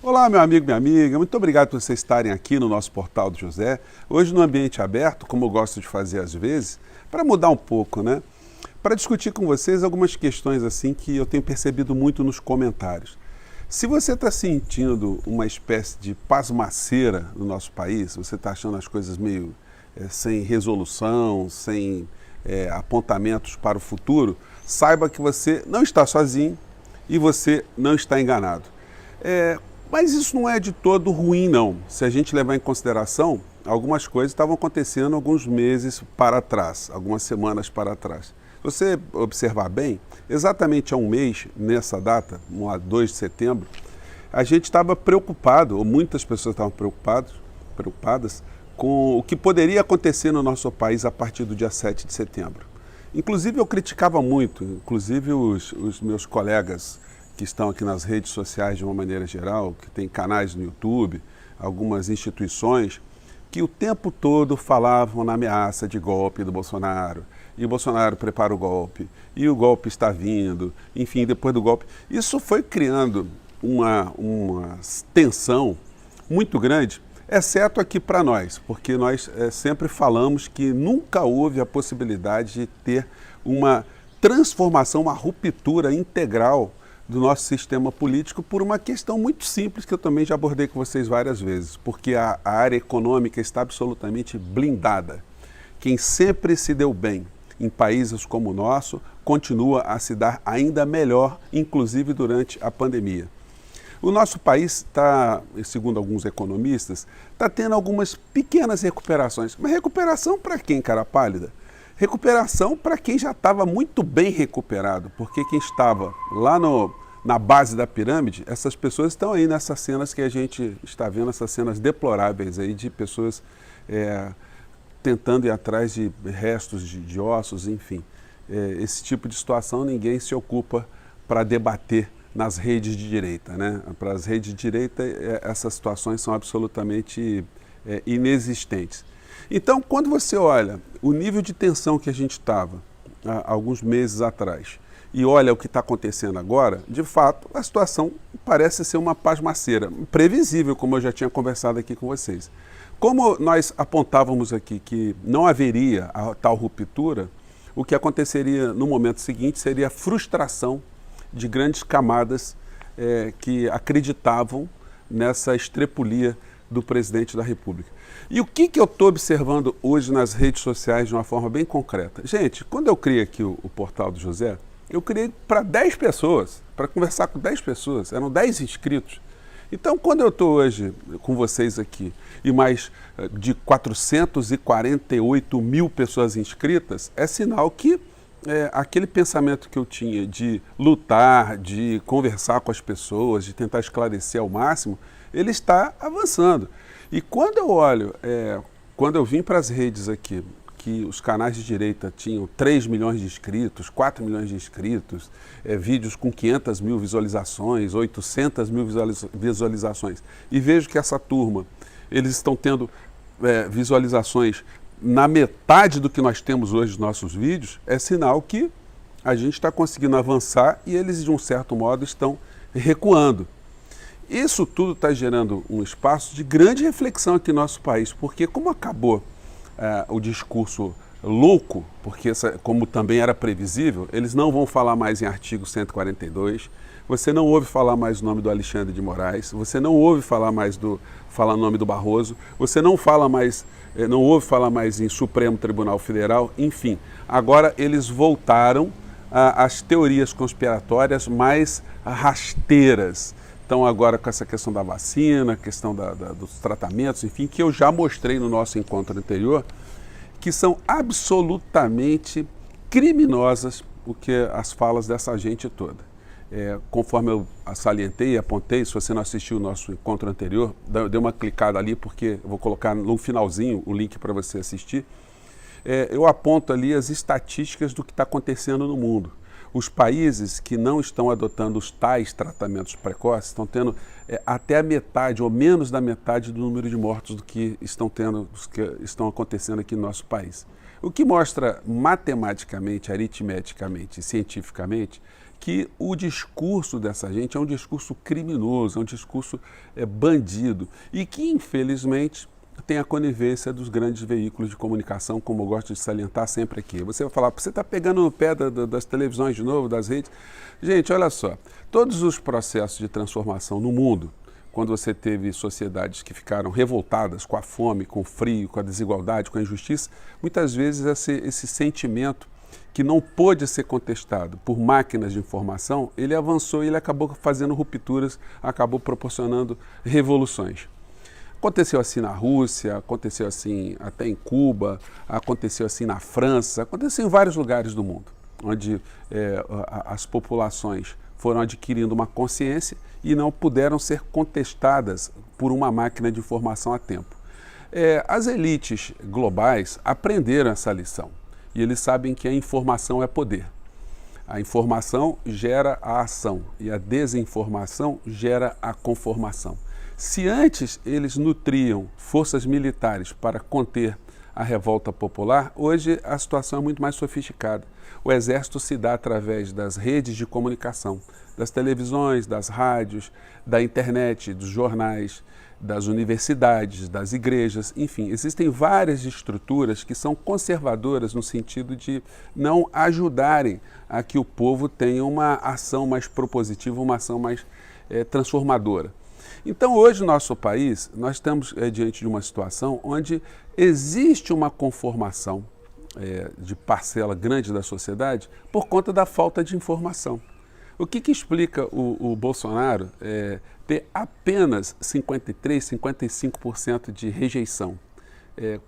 Olá, meu amigo, minha amiga, muito obrigado por vocês estarem aqui no nosso Portal do José, hoje no ambiente aberto, como eu gosto de fazer às vezes, para mudar um pouco, né? Para discutir com vocês algumas questões assim que eu tenho percebido muito nos comentários. Se você está sentindo uma espécie de pasmaceira no nosso país, você está achando as coisas meio sem resolução, sem apontamentos para o futuro, saiba que você não está sozinho e você não está enganado. Mas isso não é de todo ruim, não. Se a gente levar em consideração, algumas coisas estavam acontecendo alguns meses para trás, algumas semanas para trás. Se você observar bem, exatamente há um mês, nessa data, 2 de setembro, a gente estava preocupado, ou muitas pessoas estavam preocupadas, com o que poderia acontecer no nosso país a partir do dia 7 de setembro. Inclusive eu criticava muito, inclusive os meus colegas que estão aqui nas redes sociais de uma maneira geral, que tem canais no YouTube, algumas instituições, que o tempo todo falavam na ameaça de golpe do Bolsonaro, e o Bolsonaro prepara o golpe, e o golpe está vindo, enfim, depois do golpe. Isso foi criando uma tensão muito grande, exceto aqui para nós, porque nós sempre falamos que nunca houve a possibilidade de ter uma transformação, uma ruptura integral do nosso sistema político por uma questão muito simples que eu também já abordei com vocês várias vezes, porque a área econômica está absolutamente blindada. Quem sempre se deu bem em países como o nosso continua a se dar ainda melhor, inclusive durante a pandemia. O nosso país está, segundo alguns economistas, está tendo algumas pequenas recuperações. Mas recuperação para quem, cara pálida? Recuperação para quem já estava muito bem recuperado, porque quem estava lá na base da pirâmide, essas pessoas estão aí nessas cenas que a gente está vendo, essas cenas deploráveis aí de pessoas tentando ir atrás de restos de ossos, enfim. Esse tipo de situação ninguém se ocupa para debater nas redes de direita, né? Para as redes de direita, essas situações são absolutamente inexistentes. Então, quando você olha o nível de tensão que a gente estava há alguns meses atrás e olha o que está acontecendo agora, de fato, a situação parece ser uma pasmaceira, previsível, como eu já tinha conversado aqui com vocês. Como nós apontávamos aqui que não haveria a tal ruptura, o que aconteceria no momento seguinte seria a frustração de grandes camadas que acreditavam nessa estrepulia do presidente da República. E o que eu estou observando hoje nas redes sociais de uma forma bem concreta? Gente, quando eu criei aqui o Portal do José, eu criei para 10 pessoas, para conversar com 10 pessoas, eram 10 inscritos. Então, quando eu estou hoje com vocês aqui e mais de 448 mil pessoas inscritas, é sinal que aquele pensamento que eu tinha de lutar, de conversar com as pessoas, de tentar esclarecer ao máximo, ele está avançando. E quando eu olho, quando eu vim para as redes aqui, que os canais de direita tinham 3 milhões de inscritos, 4 milhões de inscritos, vídeos com 500 mil visualizações, 800 mil visualizações, e vejo que essa turma, eles estão tendo visualizações na metade do que nós temos hoje nos nossos vídeos, é sinal que a gente está conseguindo avançar e eles, de um certo modo, estão recuando. Isso tudo está gerando um espaço de grande reflexão aqui no nosso país, porque como acabou o discurso louco, porque como também era previsível, eles não vão falar mais em artigo 142, você não ouve falar mais o nome do Alexandre de Moraes, você não ouve falar mais o nome do Barroso, você não ouve falar mais em Supremo Tribunal Federal, enfim. Agora eles voltaram às teorias conspiratórias mais rasteiras. Então agora com essa questão da vacina, a questão dos tratamentos, enfim, que eu já mostrei no nosso encontro anterior, que são absolutamente criminosas as falas dessa gente toda. Conforme eu salientei e apontei, se você não assistiu o nosso encontro anterior, dê uma clicada ali, porque eu vou colocar no finalzinho o link para você assistir. Eu aponto ali as estatísticas do que está acontecendo no mundo. Os países que não estão adotando os tais tratamentos precoces estão tendo até a metade ou menos da metade do número de mortos do que estão acontecendo aqui no nosso país. O que mostra matematicamente, aritmeticamente e cientificamente que o discurso dessa gente é um discurso criminoso, é um discurso bandido e que, infelizmente, tem a conivência dos grandes veículos de comunicação, como eu gosto de salientar sempre aqui. Você vai falar, você está pegando no pé das televisões de novo, das redes. Gente, olha só, todos os processos de transformação no mundo, quando você teve sociedades que ficaram revoltadas com a fome, com o frio, com a desigualdade, com a injustiça, muitas vezes esse sentimento que não pôde ser contestado por máquinas de informação, ele avançou e ele acabou fazendo rupturas, acabou proporcionando revoluções. Aconteceu assim na Rússia, aconteceu assim até em Cuba, aconteceu assim na França, aconteceu em vários lugares do mundo, onde as populações foram adquirindo uma consciência e não puderam ser contestadas por uma máquina de informação a tempo. As elites globais aprenderam essa lição e eles sabem que a informação é poder. A informação gera a ação e a desinformação gera a conformação. Se antes eles nutriam forças militares para conter a revolta popular, hoje a situação é muito mais sofisticada. O exército se dá através das redes de comunicação, das televisões, das rádios, da internet, dos jornais, das universidades, das igrejas, enfim, existem várias estruturas que são conservadoras no sentido de não ajudarem a que o povo tenha uma ação mais propositiva, uma ação mais transformadora. Então, hoje, no nosso país, nós estamos diante de uma situação onde existe uma conformação de parcela grande da sociedade por conta da falta de informação. O que explica o Bolsonaro ter apenas 53%, 55% de rejeição?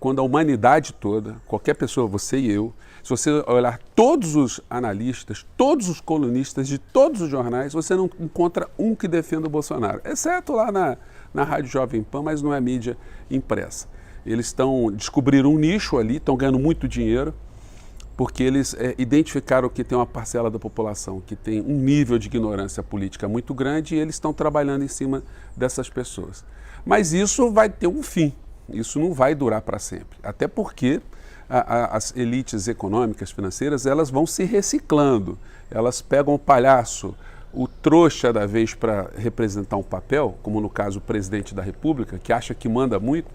Quando a humanidade toda, qualquer pessoa, você e eu, se você olhar todos os analistas, todos os colunistas de todos os jornais, você não encontra um que defenda o Bolsonaro, exceto lá na Rádio Jovem Pan, mas não é mídia impressa. Eles descobriram um nicho ali, estão ganhando muito dinheiro, porque eles identificaram que tem uma parcela da população que tem um nível de ignorância política muito grande e eles estão trabalhando em cima dessas pessoas. Mas isso vai ter um fim. Isso não vai durar para sempre, até porque as elites econômicas, financeiras, elas vão se reciclando, elas pegam o palhaço, o trouxa da vez para representar um papel, como no caso o presidente da República, que acha que manda muito,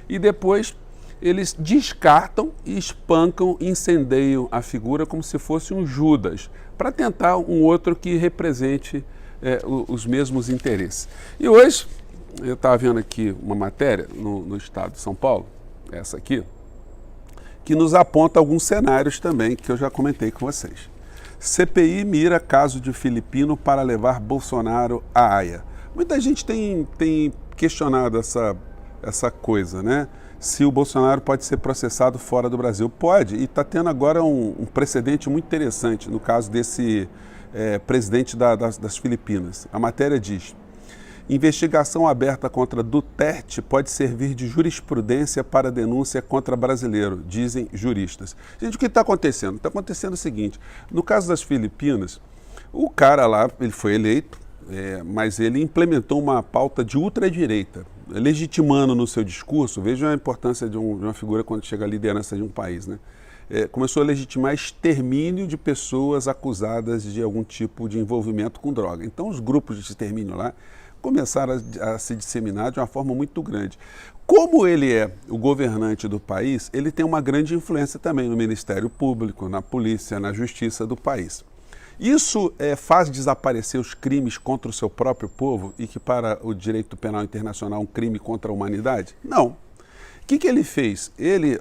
e depois eles descartam e espancam, incendeiam a figura como se fosse um Judas, para tentar um outro que represente os mesmos interesses. E hoje, eu estava vendo aqui uma matéria no estado de São Paulo, essa aqui, que nos aponta alguns cenários também que eu já comentei com vocês. CPI mira caso de filipino para levar Bolsonaro à Haia. Muita gente tem questionado essa coisa, né? Se o Bolsonaro pode ser processado fora do Brasil. Pode, e está tendo agora um precedente muito interessante no caso desse presidente das Filipinas. A matéria diz: investigação aberta contra Duterte pode servir de jurisprudência para denúncia contra brasileiro, dizem juristas. Gente, o que está acontecendo? Está acontecendo o seguinte, no caso das Filipinas, o cara lá, ele foi eleito, mas ele implementou uma pauta de ultradireita, legitimando no seu discurso, veja a importância de uma figura quando chega à liderança de um país, né? Começou a legitimar extermínio de pessoas acusadas de algum tipo de envolvimento com droga. Então os grupos de extermínio lá começaram a se disseminar de uma forma muito grande. Como ele é o governante do país, ele tem uma grande influência também no Ministério Público, na polícia, na justiça do país. Isso faz desaparecer os crimes contra o seu próprio povo e que para o direito penal internacional é um crime contra a humanidade? Não. O que ele fez?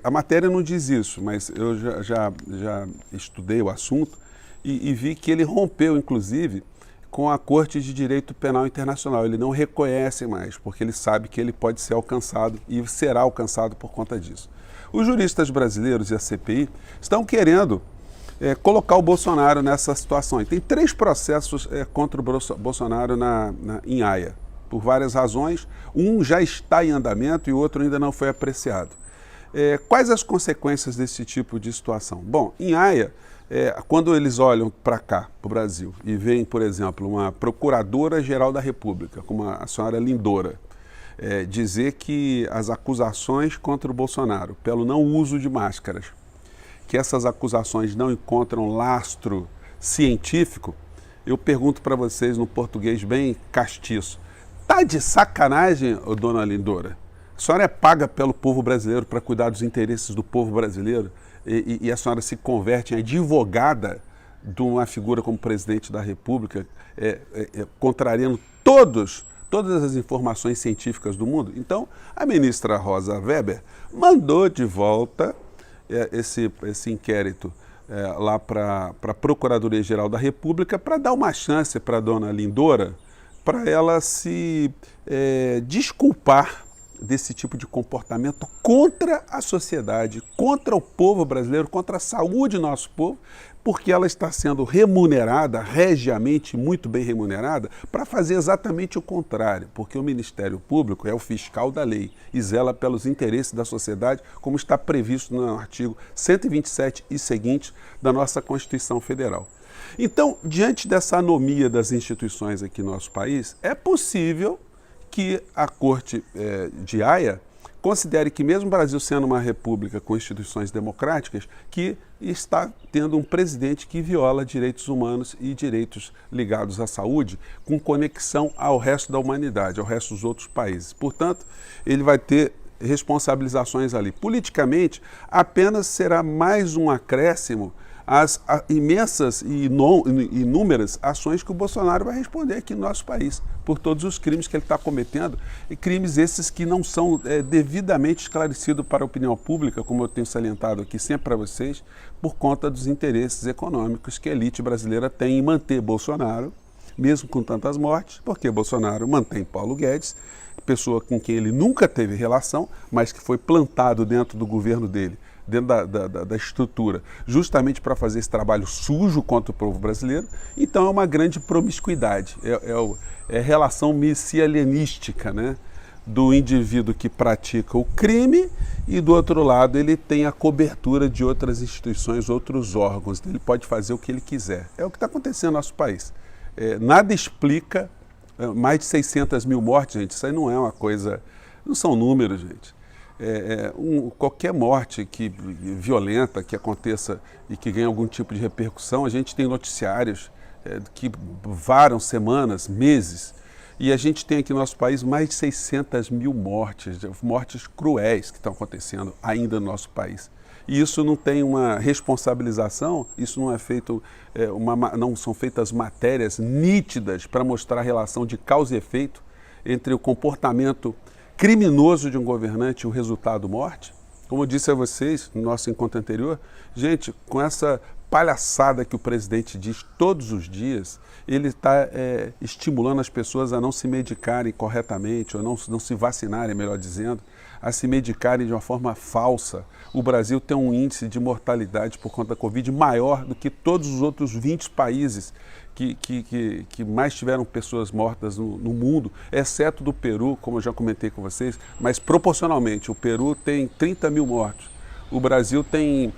A matéria não diz isso, mas eu já estudei o assunto e vi que ele rompeu, inclusive, com a Corte de Direito Penal Internacional. Ele não reconhece mais, porque ele sabe que ele pode ser alcançado e será alcançado por conta disso. Os juristas brasileiros e a CPI estão querendo colocar o Bolsonaro nessa situação. E tem 3 processos contra o Bolsonaro em Haia, por várias razões. Um já está em andamento e o outro ainda não foi apreciado. Quais as consequências desse tipo de situação? Bom, em Haia, quando eles olham para cá, para o Brasil, e veem, por exemplo, uma procuradora-geral da República, como a senhora Lindora, dizer que as acusações contra o Bolsonaro, pelo não uso de máscaras, que essas acusações não encontram lastro científico, eu pergunto para vocês no português bem castiço. Tá de sacanagem, ô dona Lindora? A senhora é paga pelo povo brasileiro para cuidar dos interesses do povo brasileiro e a senhora se converte em advogada de uma figura como presidente da República, contrariando todas as informações científicas do mundo? Então, a ministra Rosa Weber mandou de volta esse inquérito lá para a Procuradoria-Geral da República para dar uma chance para a dona Lindora, para ela se desculpar desse tipo de comportamento contra a sociedade, contra o povo brasileiro, contra a saúde do nosso povo, porque ela está sendo remunerada, regiamente, muito bem remunerada, para fazer exatamente o contrário, porque o Ministério Público é o fiscal da lei e zela pelos interesses da sociedade, como está previsto no artigo 127 e seguinte da nossa Constituição Federal. Então, diante dessa anomia das instituições aqui no nosso país, é possível que a Corte de Haia considere que, mesmo o Brasil sendo uma república com instituições democráticas, que está tendo um presidente que viola direitos humanos e direitos ligados à saúde, com conexão ao resto da humanidade, ao resto dos outros países. Portanto, ele vai ter responsabilizações ali. Politicamente, apenas será mais um acréscimo às imensas e inúmeras ações que o Bolsonaro vai responder aqui no nosso país, por todos os crimes que ele está cometendo, e crimes esses que não são devidamente esclarecidos para a opinião pública, como eu tenho salientado aqui sempre para vocês, por conta dos interesses econômicos que a elite brasileira tem em manter Bolsonaro, mesmo com tantas mortes, porque Bolsonaro mantém Paulo Guedes, pessoa com quem ele nunca teve relação, mas que foi plantado dentro do governo dele, dentro da estrutura, justamente para fazer esse trabalho sujo contra o povo brasileiro. Então é uma grande promiscuidade, é relação messianística, né, do indivíduo que pratica o crime e, do outro lado, ele tem a cobertura de outras instituições, outros órgãos, ele pode fazer o que ele quiser. É o que está acontecendo no nosso país. Nada explica mais de 600 mil mortes, gente, isso aí não é uma coisa, não são números, gente. Qualquer morte violenta que aconteça e que ganhe algum tipo de repercussão, a gente tem noticiários que varam semanas, meses, e a gente tem aqui no nosso país mais de 600 mil mortes cruéis que estão acontecendo ainda no nosso país. E isso não tem uma responsabilização, isso não é feito, não são feitas matérias nítidas para mostrar a relação de causa e efeito entre o comportamento criminoso de um governante e o resultado morte. Como eu disse a vocês no nosso encontro anterior, gente, com essa palhaçada que o presidente diz todos os dias, ele está estimulando as pessoas a não se medicarem corretamente, ou não se vacinarem, melhor dizendo, a se medicarem de uma forma falsa. O Brasil tem um índice de mortalidade por conta da Covid maior do que todos os outros 20 países que mais tiveram pessoas mortas no mundo, exceto do Peru, como eu já comentei com vocês, mas proporcionalmente, o Peru tem 30 mil mortos, o Brasil tem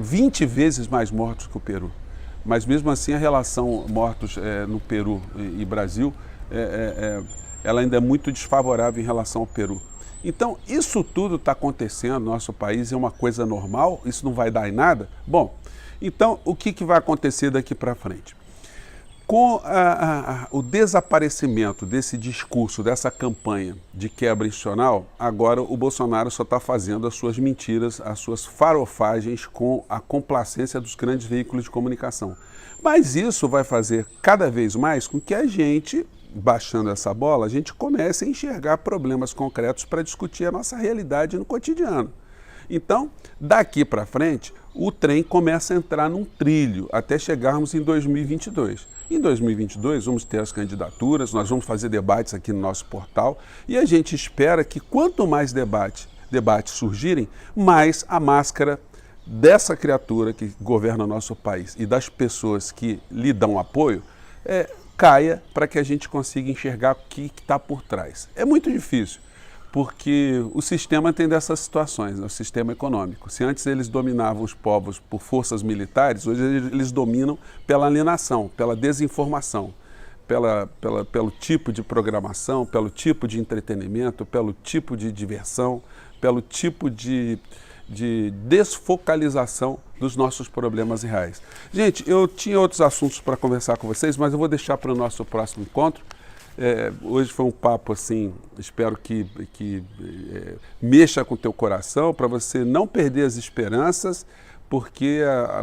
20 vezes mais mortos que o Peru. Mas mesmo assim a relação mortos no Peru e Brasil, ela ainda é muito desfavorável em relação ao Peru. Então, isso tudo está acontecendo no nosso país, é uma coisa normal, isso não vai dar em nada? Bom, então o que vai acontecer daqui para frente? Com o desaparecimento desse discurso, dessa campanha de quebra institucional, agora o Bolsonaro só está fazendo as suas mentiras, as suas farofagens com a complacência dos grandes veículos de comunicação. Mas isso vai fazer cada vez mais com que a gente, baixando essa bola, a gente comece a enxergar problemas concretos para discutir a nossa realidade no cotidiano. Então, daqui para frente, o trem começa a entrar num trilho até chegarmos em 2022. Em 2022, vamos ter as candidaturas, nós vamos fazer debates aqui no nosso portal e a gente espera que quanto mais debates surgirem, mais a máscara dessa criatura que governa o nosso país e das pessoas que lhe dão apoio caia para que a gente consiga enxergar o que está por trás. É muito difícil, porque o sistema tem dessas situações, o sistema econômico. Se antes eles dominavam os povos por forças militares, hoje eles dominam pela alienação, pela desinformação, pelo tipo de programação, pelo tipo de entretenimento, pelo tipo de diversão, pelo tipo de de desfocalização dos nossos problemas reais. Gente, eu tinha outros assuntos para conversar com vocês, mas eu vou deixar para o nosso próximo encontro. Hoje foi um papo assim, espero que mexa com o teu coração, para você não perder as esperanças, porque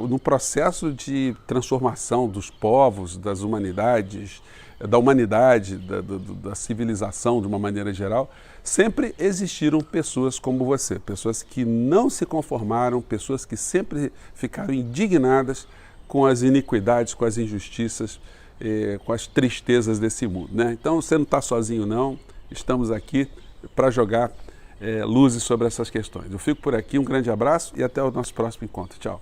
no processo de transformação dos povos, das humanidades, da humanidade, da civilização de uma maneira geral, sempre existiram pessoas como você, pessoas que não se conformaram, pessoas que sempre ficaram indignadas com as iniquidades, com as injustiças, com as tristezas desse mundo, né? Então você não está sozinho não, estamos aqui para jogar luzes sobre essas questões. Eu fico por aqui, um grande abraço e até o nosso próximo encontro. Tchau.